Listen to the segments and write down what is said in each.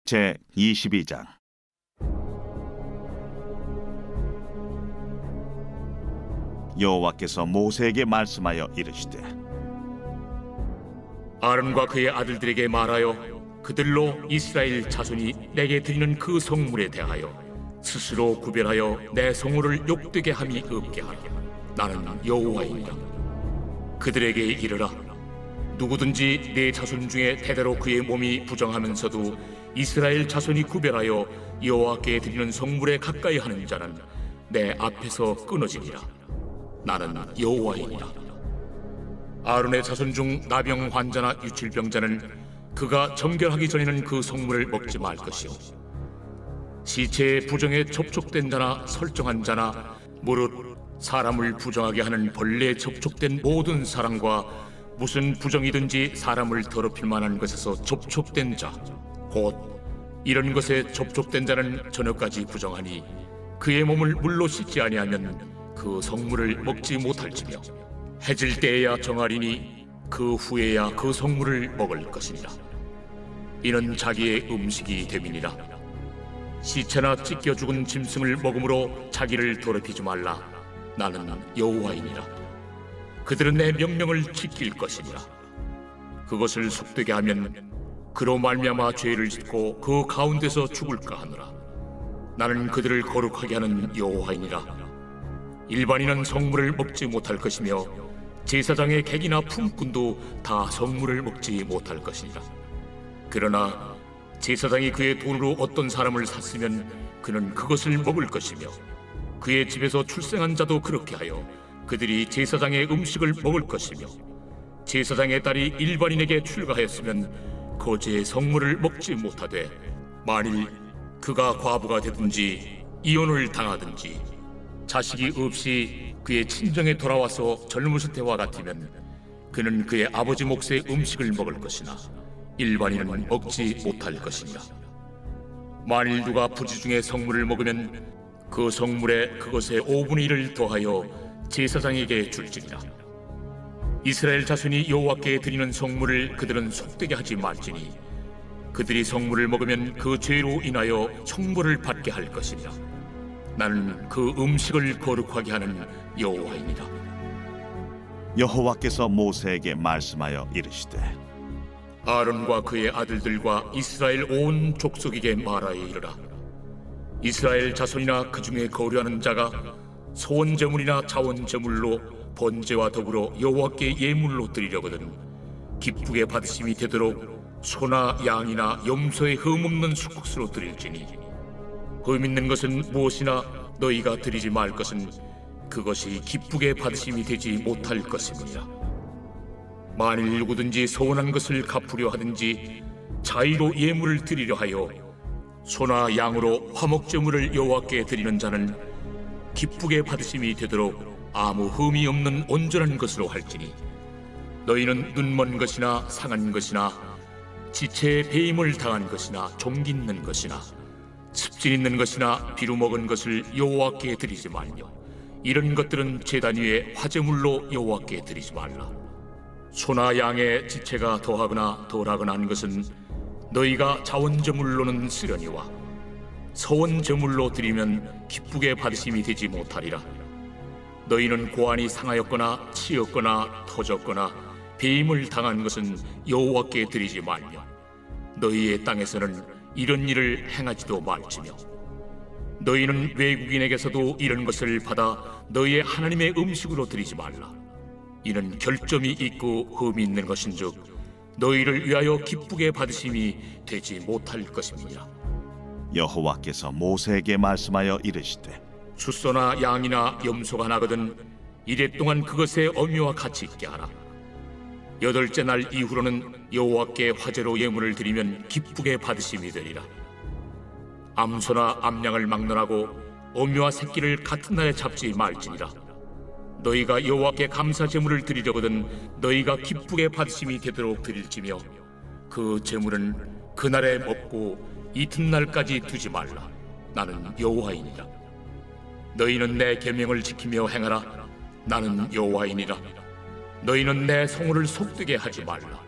제 22장. 여호와께서 모세에게 말씀하여 이르시되, 아론과 그의 아들들에게 말하여 그들로 이스라엘 자손이 내게 드리는 그 성물에 대하여 스스로 구별하여 내 성물을 욕되게 함이 없게 하라. 나는 여호와이니라. 그들에게 이르라. 누구든지 내 자손 중에 대대로 그의 몸이 부정하면서도 이스라엘 자손이 구별하여 여호와께 드리는 성물에 가까이 하는 자는 내 앞에서 끊어지리라. 나는 여호와이니라. 아론의 자손 중 나병 환자나 유칠병자는 그가 정결하기 전에는 그 성물을 먹지 말 것이요, 시체의 부정에 접촉된 자나 설정한 자나 무릇 사람을 부정하게 하는 벌레에 접촉된 모든 사람과 무슨 부정이든지 사람을 더럽힐 만한 것에서 접촉된 자, 곧 이런 것에 접촉된 자는 저녁까지 부정하니 그의 몸을 물로 씻지 아니하면 그 성물을 먹지 못할지며 해질 때에야 정하리니 그 후에야 그 성물을 먹을 것이니라. 이는 자기의 음식이 됨이니라. 시체나 찢겨 죽은 짐승을 먹음으로 자기를 더럽히지 말라. 나는 여호와이니라. 그들은 내 명령을 지킬 것이니라. 그것을 속되게 하면 그로 말미암아 죄를 짓고 그 가운데서 죽을까 하노라. 나는 그들을 거룩하게 하는 여호와이니라. 일반인은 성물을 먹지 못할 것이며 제사장의 객이나 품꾼도 다 성물을 먹지 못할 것이니라. 그러나 제사장이 그의 돈으로 어떤 사람을 샀으면 그는 그것을 먹을 것이며 그의 집에서 출생한 자도 그렇게 하여 그들이 제사장의 음식을 먹을 것이며 제사장의 딸이 일반인에게 출가하였으면 거제의 성물을 먹지 못하되 만일 그가 과부가 되든지 이혼을 당하든지 자식이 없이 그의 친정에 돌아와서 젊었을 때와 같으면 그는 그의 아버지 몫의 음식을 먹을 것이나 일반인은 먹지 못할 것이니라. 만일 누가 부지 중에 성물을 먹으면 그 성물에 그것의 5분의 1을 더하여 제사장에게 줄지니라. 이스라엘 자손이 여호와께 드리는 성물을 그들은 속되게 하지 말지니 그들이 성물을 먹으면 그 죄로 인하여 형벌을 받게 할 것이니라. 나는 그 음식을 거룩하게 하는 여호와이니라. 여호와께서 모세에게 말씀하여 이르시되, 아론과 그의 아들들과 이스라엘 온 족속에게 말하여 이르라. 이스라엘 자손이나 그 중에 거류하는 자가 소원 제물이나 자원 제물로 번제와 더불어 여호와께 예물로 드리려거든 기쁘게 받으심이 되도록 소나 양이나 염소의 흠없는 수국수로 드릴지니 흠 있는 것은 무엇이나 너희가 드리지 말 것은 그것이 기쁘게 받으심이 되지 못할 것임이라. 만일 누구든지 소원한 것을 갚으려 하든지 자의로 예물을 드리려 하여 소나 양으로 화목제물을 여호와께 드리는 자는 기쁘게 받으심이 되도록 아무 흠이 없는 온전한 것으로 할지니 너희는 눈먼 것이나 상한 것이나 지체에 배임을 당한 것이나 종기 있는 것이나 습진 있는 것이나 비루 먹은 것을 여호와께 드리지 말며 이런 것들은 제단 위에 화제물로 여호와께 드리지 말라. 소나 양의 지체가 더하거나 덜하거나 한 것은 너희가 자원제물로는 쓰려니와 서원제물로 드리면 기쁘게 받으심이 되지 못하리라. 너희는 고안이 상하였거나 치였거나 터졌거나 배임을 당한 것은 여호와께 드리지 말며 너희의 땅에서는 이런 일을 행하지도 말지며 너희는 외국인에게서도 이런 것을 받아 너희의 하나님의 음식으로 드리지 말라. 이는 결점이 있고 흠이 있는 것인즉 너희를 위하여 기쁘게 받으심이 되지 못할 것입니다. 여호와께서 모세에게 말씀하여 이르시되, 수소나 양이나 염소가 나거든 이래 동안 그것의 어미와 같이 있게 하라. 8째 날 이후로는 여호와께 화제로 예물을 드리면 기쁘게 받으심이 되리라. 암소나 암양을 막론하고 어미와 새끼를 같은 날에 잡지 말지니라. 너희가 여호와께 감사 제물을 드리려거든 너희가 기쁘게 받으심이 되도록 드릴지며 그 제물은 그날에 먹고 이튿날까지 두지 말라. 나는 여호와이니라. 너희는 내 계명을 지키며 행하라. 나는 여호와이니라. 너희는 내 성호를 속되게 하지 말라.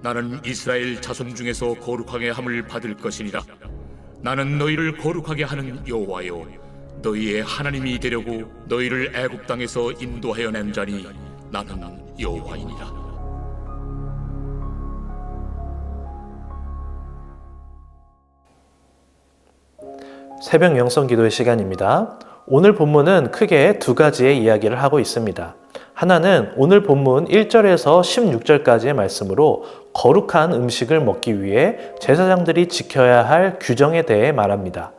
나는 이스라엘 자손 중에서 거룩하게 함을 받을 것이니라. 나는 너희를 거룩하게 하는 여호와요 너희의 하나님이 되려고 너희를 애굽 땅에서 인도하여 낸 자니 나는 여호와이니라. 새벽 영성 기도의 시간입니다. 오늘 본문은 크게 두 가지의 이야기를 하고 있습니다. 하나는 오늘 본문 1절에서 16절까지의 말씀으로 거룩한 음식을 먹기 위해 제사장들이 지켜야 할 규정에 대해 말합니다.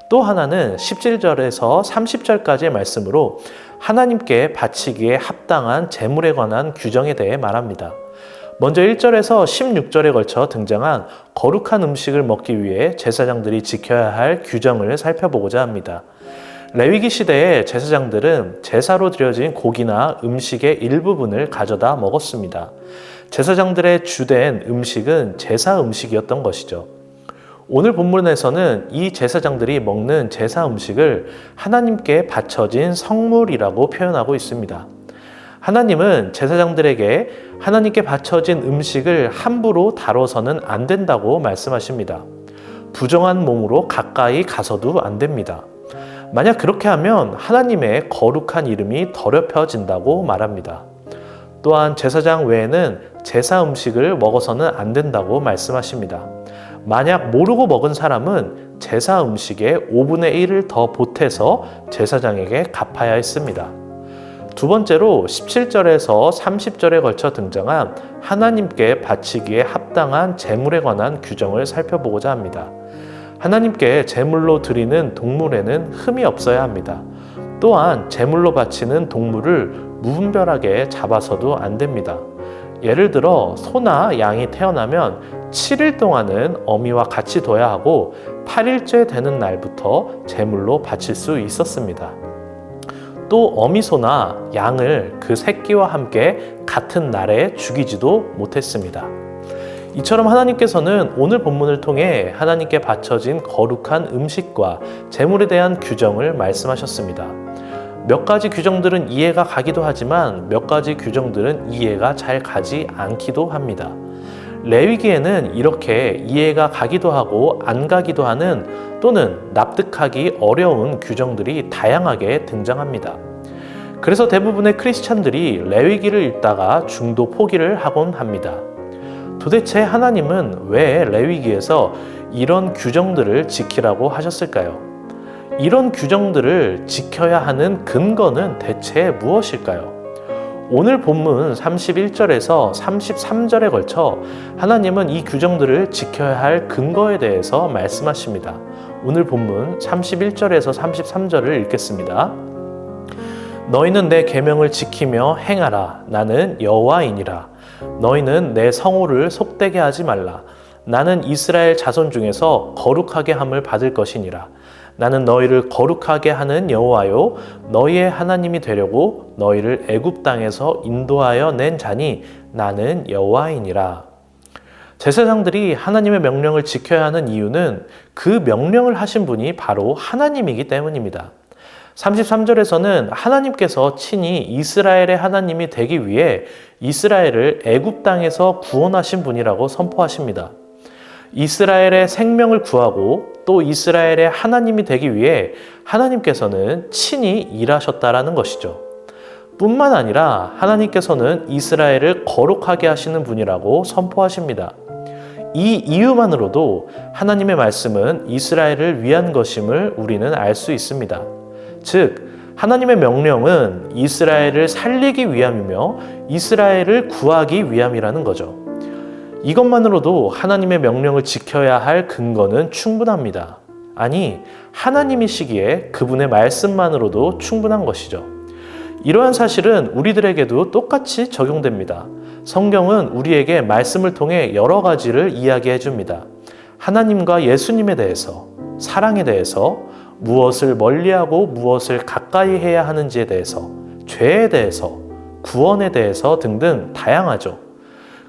또 하나는 17절에서 30절까지의 말씀으로 하나님께 바치기에 합당한 제물에 관한 규정에 대해 말합니다. 먼저 1절에서 16절에 걸쳐 등장한 거룩한 음식을 먹기 위해 제사장들이 지켜야 할 규정을 살펴보고자 합니다. 레위기 시대의 제사장들은 제사로 드려진 고기나 음식의 일부분을 가져다 먹었습니다. 제사장들의 주된 음식은 제사 음식이었던 것이죠. 오늘 본문에서는 이 제사장들이 먹는 제사 음식을 하나님께 바쳐진 성물이라고 표현하고 있습니다. 하나님은 제사장들에게 하나님께 바쳐진 음식을 함부로 다뤄서는 안 된다고 말씀하십니다. 부정한 몸으로 가까이 가서도 안 됩니다. 만약 그렇게 하면 하나님의 거룩한 이름이 더럽혀진다고 말합니다. 또한 제사장 외에는 제사 음식을 먹어서는 안 된다고 말씀하십니다. 만약 모르고 먹은 사람은 제사 음식의 5분의 1을 더 보태서 제사장에게 갚아야 했습니다. 두 번째로 17절에서 30절에 걸쳐 등장한 하나님께 바치기에 합당한 제물에 관한 규정을 살펴보고자 합니다. 하나님께 제물로 드리는 동물에는 흠이 없어야 합니다. 또한 제물로 바치는 동물을 무분별하게 잡아서도 안 됩니다. 예를 들어 소나 양이 태어나면 7일 동안은 어미와 같이 둬야 하고 8일째 되는 날부터 제물로 바칠 수 있었습니다. 또 어미소나 양을 그 새끼와 함께 같은 날에 죽이지도 못했습니다. 이처럼 하나님께서는 오늘 본문을 통해 하나님께 바쳐진 거룩한 음식과 제물에 대한 규정을 말씀하셨습니다. 몇 가지 규정들은 이해가 가기도 하지만 몇 가지 규정들은 이해가 잘 가지 않기도 합니다. 레위기에는 이렇게 이해가 가기도 하고 안 가기도 하는 또는 납득하기 어려운 규정들이 다양하게 등장합니다. 그래서 대부분의 크리스찬들이 레위기를 읽다가 중도 포기를 하곤 합니다. 도대체 하나님은 왜 레위기에서 이런 규정들을 지키라고 하셨을까요? 이런 규정들을 지켜야 하는 근거는 대체 무엇일까요? 오늘 본문 31절에서 33절에 걸쳐 하나님은 이 규정들을 지켜야 할 근거에 대해서 말씀하십니다. 오늘 본문 31절에서 33절을 읽겠습니다. 너희는 내 계명을 지키며 행하라. 나는 여호와이니라. 너희는 내 성호를 속되게 하지 말라. 나는 이스라엘 자손 중에서 거룩하게 함을 받을 것이니라. 나는 너희를 거룩하게 하는 여호와요 너희의 하나님이 되려고 너희를 애굽 땅에서 인도하여 낸 자니 나는 여호와이니라. 제사장들이 하나님의 명령을 지켜야 하는 이유는 그 명령을 하신 분이 바로 하나님이기 때문입니다. 33절에서는 하나님께서 친히 이스라엘의 하나님이 되기 위해 이스라엘을 애굽 땅에서 구원하신 분이라고 선포하십니다. 이스라엘의 생명을 구하고 또 이스라엘의 하나님이 되기 위해 하나님께서는 친히 일하셨다라는 것이죠. 뿐만 아니라 하나님께서는 이스라엘을 거룩하게 하시는 분이라고 선포하십니다. 이 이유만으로도 하나님의 말씀은 이스라엘을 위한 것임을 우리는 알 수 있습니다. 즉, 하나님의 명령은 이스라엘을 살리기 위함이며 이스라엘을 구하기 위함이라는 거죠. 이것만으로도 하나님의 명령을 지켜야 할 근거는 충분합니다. 아니, 하나님이시기에 그분의 말씀만으로도 충분한 것이죠. 이러한 사실은 우리들에게도 똑같이 적용됩니다. 성경은 우리에게 말씀을 통해 여러 가지를 이야기해 줍니다. 하나님과 예수님에 대해서, 사랑에 대해서, 무엇을 멀리하고 무엇을 가까이 해야 하는지에 대해서, 죄에 대해서, 구원에 대해서 등등 다양하죠.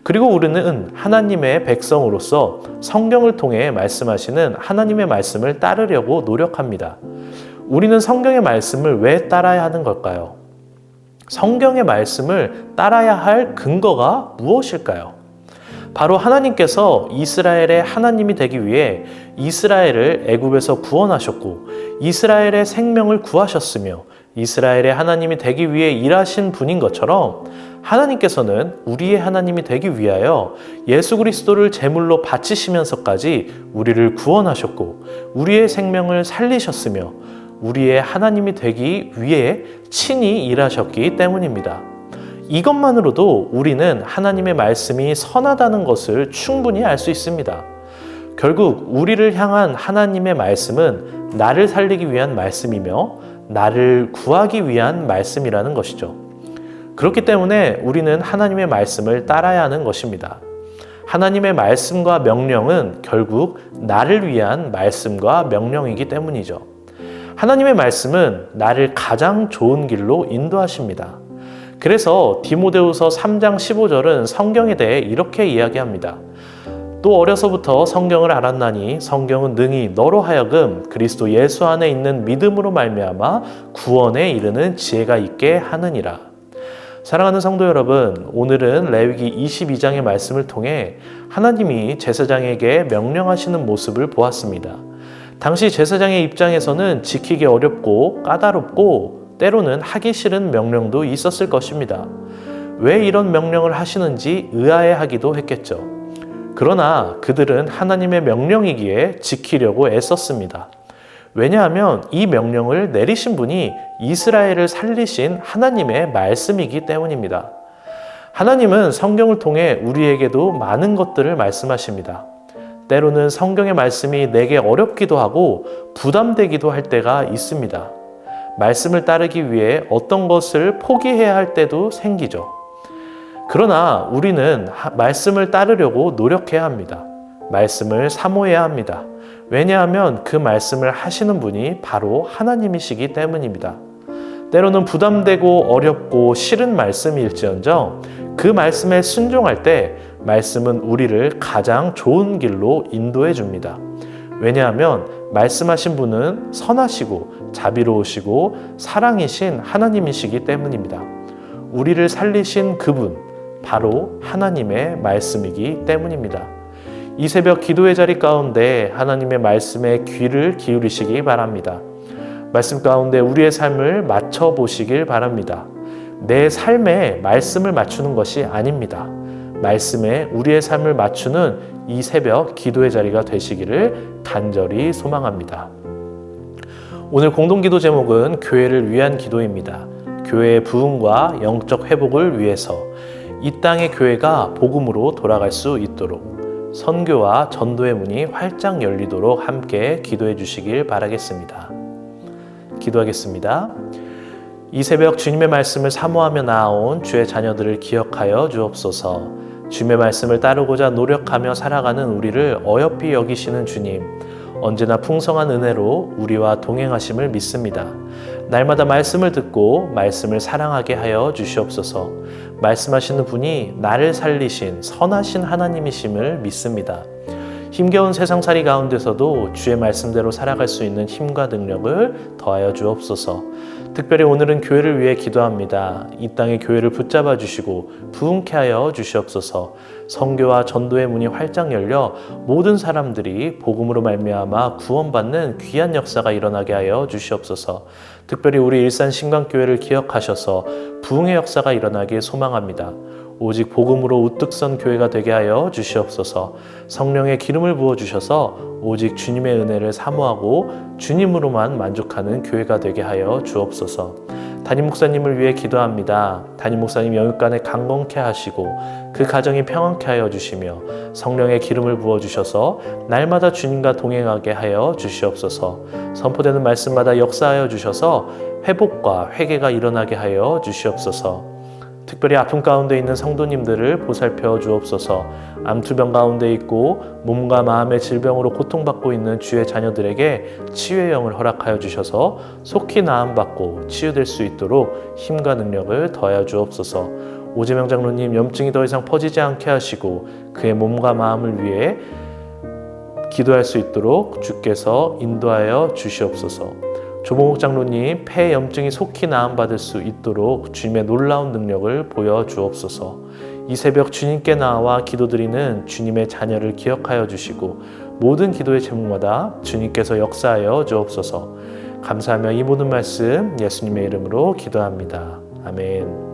그리고 우리는 하나님의 백성으로서 성경을 통해 말씀하시는 하나님의 말씀을 따르려고 노력합니다. 우리는 성경의 말씀을 왜 따라야 하는 걸까요? 성경의 말씀을 따라야 할 근거가 무엇일까요? 바로 하나님께서 이스라엘의 하나님이 되기 위해 이스라엘을 애굽에서 구원하셨고 이스라엘의 생명을 구하셨으며 이스라엘의 하나님이 되기 위해 일하신 분인 것처럼 하나님께서는 우리의 하나님이 되기 위하여 예수 그리스도를 제물로 바치시면서까지 우리를 구원하셨고 우리의 생명을 살리셨으며 우리의 하나님이 되기 위해 친히 일하셨기 때문입니다. 이것만으로도 우리는 하나님의 말씀이 선하다는 것을 충분히 알 수 있습니다. 결국 우리를 향한 하나님의 말씀은 나를 살리기 위한 말씀이며 나를 구하기 위한 말씀이라는 것이죠. 그렇기 때문에 우리는 하나님의 말씀을 따라야 하는 것입니다. 하나님의 말씀과 명령은 결국 나를 위한 말씀과 명령이기 때문이죠. 하나님의 말씀은 나를 가장 좋은 길로 인도하십니다. 그래서 디모데후서 3장 15절은 성경에 대해 이렇게 이야기합니다. 또 어려서부터 성경을 알았나니 성경은 능히 너로 하여금 그리스도 예수 안에 있는 믿음으로 말미암아 구원에 이르는 지혜가 있게 하느니라. 사랑하는 성도 여러분, 오늘은 레위기 22장의 말씀을 통해 하나님이 제사장에게 명령하시는 모습을 보았습니다. 당시 제사장의 입장에서는 지키기 어렵고 까다롭고 때로는 하기 싫은 명령도 있었을 것입니다. 왜 이런 명령을 하시는지 의아해하기도 했겠죠. 그러나 그들은 하나님의 명령이기에 지키려고 애썼습니다. 왜냐하면 이 명령을 내리신 분이 이스라엘을 살리신 하나님의 말씀이기 때문입니다. 하나님은 성경을 통해 우리에게도 많은 것들을 말씀하십니다. 때로는 성경의 말씀이 내게 어렵기도 하고 부담되기도 할 때가 있습니다. 말씀을 따르기 위해 어떤 것을 포기해야 할 때도 생기죠. 그러나 우리는 말씀을 따르려고 노력해야 합니다. 말씀을 사모해야 합니다. 왜냐하면 그 말씀을 하시는 분이 바로 하나님이시기 때문입니다. 때로는 부담되고 어렵고 싫은 말씀일지언정 그 말씀에 순종할 때 말씀은 우리를 가장 좋은 길로 인도해 줍니다. 왜냐하면 말씀하신 분은 선하시고 자비로우시고 사랑이신 하나님이시기 때문입니다. 우리를 살리신 그분, 바로 하나님의 말씀이기 때문입니다. 이 새벽 기도의 자리 가운데 하나님의 말씀에 귀를 기울이시기 바랍니다. 말씀 가운데 우리의 삶을 맞춰보시길 바랍니다. 내 삶에 말씀을 맞추는 것이 아닙니다. 말씀에 우리의 삶을 맞추는 이 새벽 기도의 자리가 되시기를 간절히 소망합니다. 오늘 공동기도 제목은 교회를 위한 기도입니다. 교회의 부흥과 영적 회복을 위해서 이 땅의 교회가 복음으로 돌아갈 수 있도록 선교와 전도의 문이 활짝 열리도록 함께 기도해 주시길 바라겠습니다. 기도하겠습니다. 이 새벽 주님의 말씀을 사모하며 나아온 주의 자녀들을 기억하여 주옵소서. 주님의 말씀을 따르고자 노력하며 살아가는 우리를 어여삐 여기시는 주님, 언제나 풍성한 은혜로 우리와 동행하심을 믿습니다. 날마다 말씀을 듣고 말씀을 사랑하게 하여 주시옵소서. 말씀하시는 분이 나를 살리신 선하신 하나님이심을 믿습니다. 힘겨운 세상살이 가운데서도 주의 말씀대로 살아갈 수 있는 힘과 능력을 더하여 주옵소서. 특별히 오늘은 교회를 위해 기도합니다. 이 땅의 교회를 붙잡아 주시고 부흥케 하여 주시옵소서. 선교와 전도의 문이 활짝 열려 모든 사람들이 복음으로 말미암아 구원받는 귀한 역사가 일어나게 하여 주시옵소서. 특별히 우리 일산 신광교회를 기억하셔서 부흥의 역사가 일어나길 소망합니다. 오직 복음으로 우뚝 선 교회가 되게 하여 주시옵소서. 성령의 기름을 부어주셔서 오직 주님의 은혜를 사모하고 주님으로만 만족하는 교회가 되게 하여 주옵소서. 담임 목사님을 위해 기도합니다. 담임 목사님 영육간에 강건케 하시고 그 가정이 평안케 하여 주시며 성령의 기름을 부어주셔서 날마다 주님과 동행하게 하여 주시옵소서. 선포되는 말씀마다 역사하여 주셔서 회복과 회개가 일어나게 하여 주시옵소서. 특별히 아픔 가운데 있는 성도님들을 보살펴 주옵소서. 암투병 가운데 있고 몸과 마음의 질병으로 고통받고 있는 주의 자녀들에게 치유의 영을 허락하여 주셔서 속히 나음받고 치유될 수 있도록 힘과 능력을 더하여 주옵소서. 오재명 장로님 염증이 더 이상 퍼지지 않게 하시고 그의 몸과 마음을 위해 기도할 수 있도록 주께서 인도하여 주시옵소서. 조봉욱 장로님 폐 염증이 속히 나음받을 수 있도록 주님의 놀라운 능력을 보여주옵소서. 이 새벽 주님께 나와 기도드리는 주님의 자녀를 기억하여 주시고 모든 기도의 제목마다 주님께서 역사하여 주옵소서. 감사하며 이 모든 말씀 예수님의 이름으로 기도합니다. 아멘.